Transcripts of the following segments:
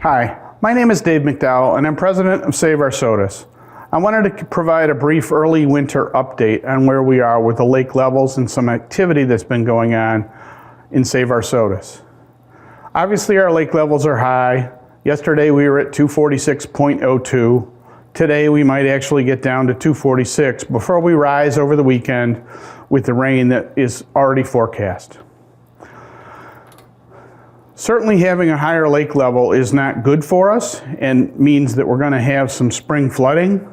Hi, my name is Dave McDowell and I'm president of Save Our Sodus. I wanted to provide a brief early winter update on where we are with the lake levels and some activity that's been going on in Save Our Sodus. Obviously our lake levels are high. Yesterday we were at 246.02. Today we might actually get down to 246 before we rise over the weekend with the rain that is already forecast. Certainly having a higher lake level is not good for us and means that we're going to have some spring flooding.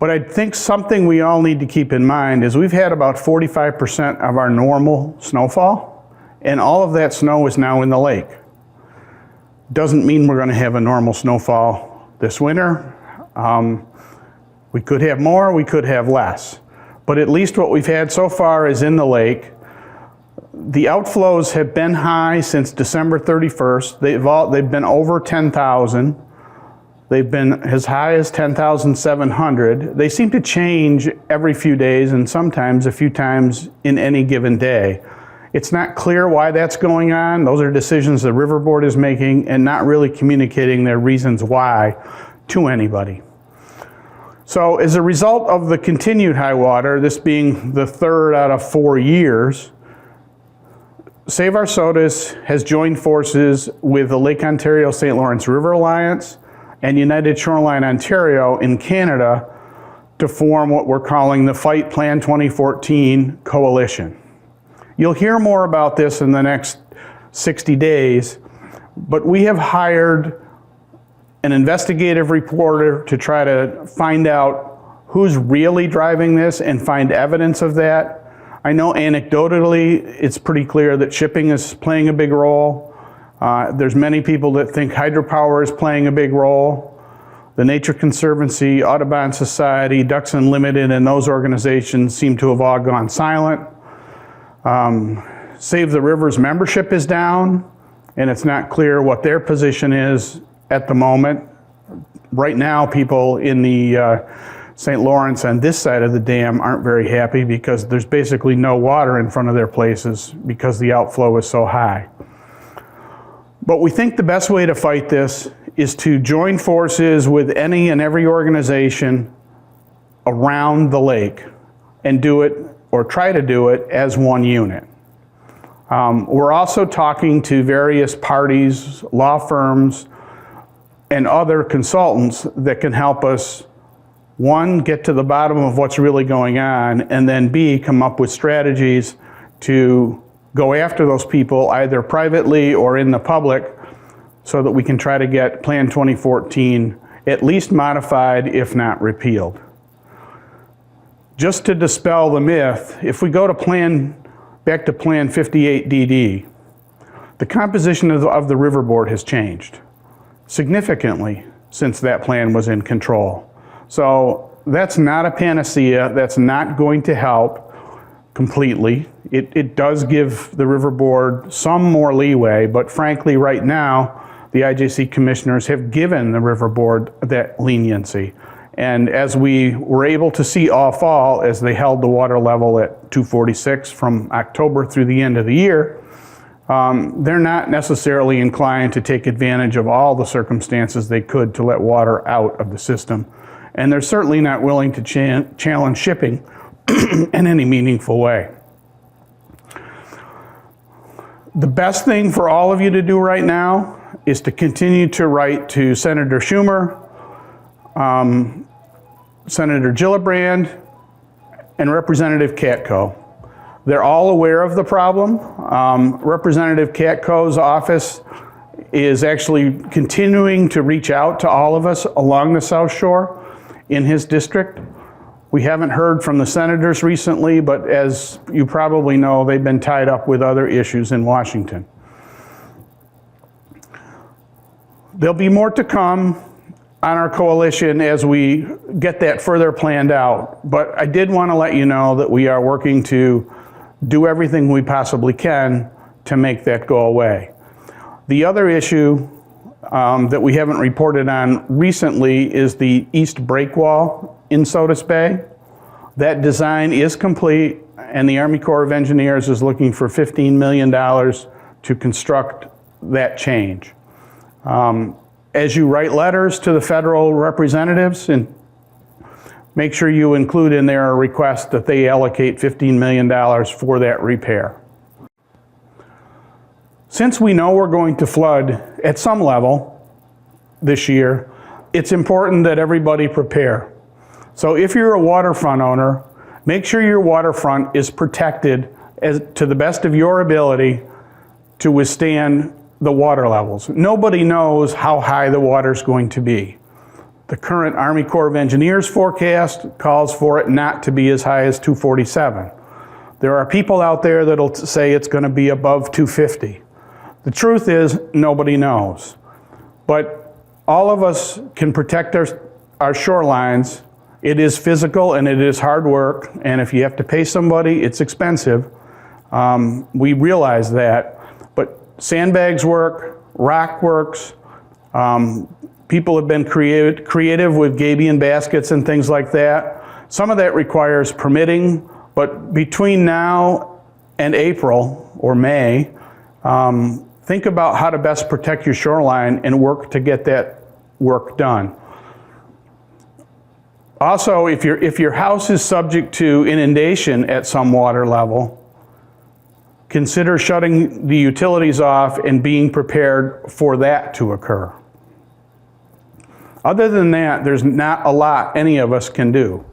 But I think something we all need to keep in mind is we've had about 45% of our normal snowfall, and all of that snow is now in the lake. Doesn't mean we're going to have a normal snowfall this winter. We could have more, we could have less. But at least what we've had so far is in the lake. The outflows have been high since December 31st. They've been over 10,000. They've been as high as 10,700. They seem to change every few days and sometimes a few times in any given day. It's not clear why that's going on. Those are decisions the River Board is making and not really communicating their reasons why to anybody. So as a result of the continued high water, this being the third out of 4 years, Save Our Sodus has joined forces with the Lake Ontario St. Lawrence River Alliance and United Shoreline Ontario in Canada to form what we're calling the Fight Plan 2014 Coalition. You'll hear more about this in the next 60 days, but we have hired an investigative reporter to try to find out who's really driving this and find evidence of that. I know anecdotally it's pretty clear that shipping is playing a big role. There's many people that think hydropower is playing a big role. The Nature Conservancy, Audubon Society, Ducks Unlimited, and those organizations seem to have all gone silent. Save the Rivers membership is down, and it's not clear what their position is at the moment. Right now, people in the St. Lawrence on this side of the dam aren't very happy because there's basically no water in front of their places because the outflow is so high. But we think the best way to fight this is to join forces with any and every organization around the lake and do it, or try to do it, as one unit. We're also talking to various parties, law firms, and other consultants that can help us, one, get to the bottom of what's really going on, and then B, come up with strategies to go after those people either privately or in the public so that we can try to get Plan 2014 at least modified, if not repealed. Just to dispel the myth, if we go to back to Plan 58DD, the composition of the River Board has changed significantly since that plan was in control. So that's not a panacea. That's not going to help completely. It does give the River Board some more leeway, but frankly right now the IJC commissioners have given the River Board that leniency. And as we were able to see all fall, as they held the water level at 246 from October through the end of the year, they're not necessarily inclined to take advantage of all the circumstances they could to let water out of the system. And they're certainly not willing to challenge shipping in any meaningful way. The best thing for all of you to do right now is to continue to write to Senator Schumer, Senator Gillibrand, and Representative Katko. They're all aware of the problem. Representative Katko's office is actually continuing to reach out to all of us along the South Shore in his district. We haven't heard from the senators recently, but as you probably know, they've been tied up with other issues in Washington. There'll be more to come on our coalition as we get that further planned out. But I did want to let you know that we are working to do everything we possibly can to make that go away. The other issue that we haven't reported on recently is the East Breakwall in Sodus Bay. That design is complete, and the Army Corps of Engineers is looking for $15 million to construct that change. as you write letters to the federal representatives, and make sure you include in there a request that they allocate $15 million for that repair. Since we know we're going to flood at some level this year, it's important that everybody prepare. So if you're a waterfront owner, make sure your waterfront is protected to the best of your ability to withstand the water levels. Nobody knows how high the water's going to be. The current Army Corps of Engineers forecast calls for it not to be as high as 247. There are people out there that'll say it's going to be above 250. The truth is, nobody knows. But all of us can protect our shorelines. It is physical and it is hard work, and if you have to pay somebody, it's expensive. We realize that, but sandbags work, rock works. People have been creative with gabion baskets and things like that. Some of that requires permitting, but between now and April or May, think about how to best protect your shoreline and work to get that work done. Also, if your house is subject to inundation at some water level, consider shutting the utilities off and being prepared for that to occur. Other than that, there's not a lot any of us can do.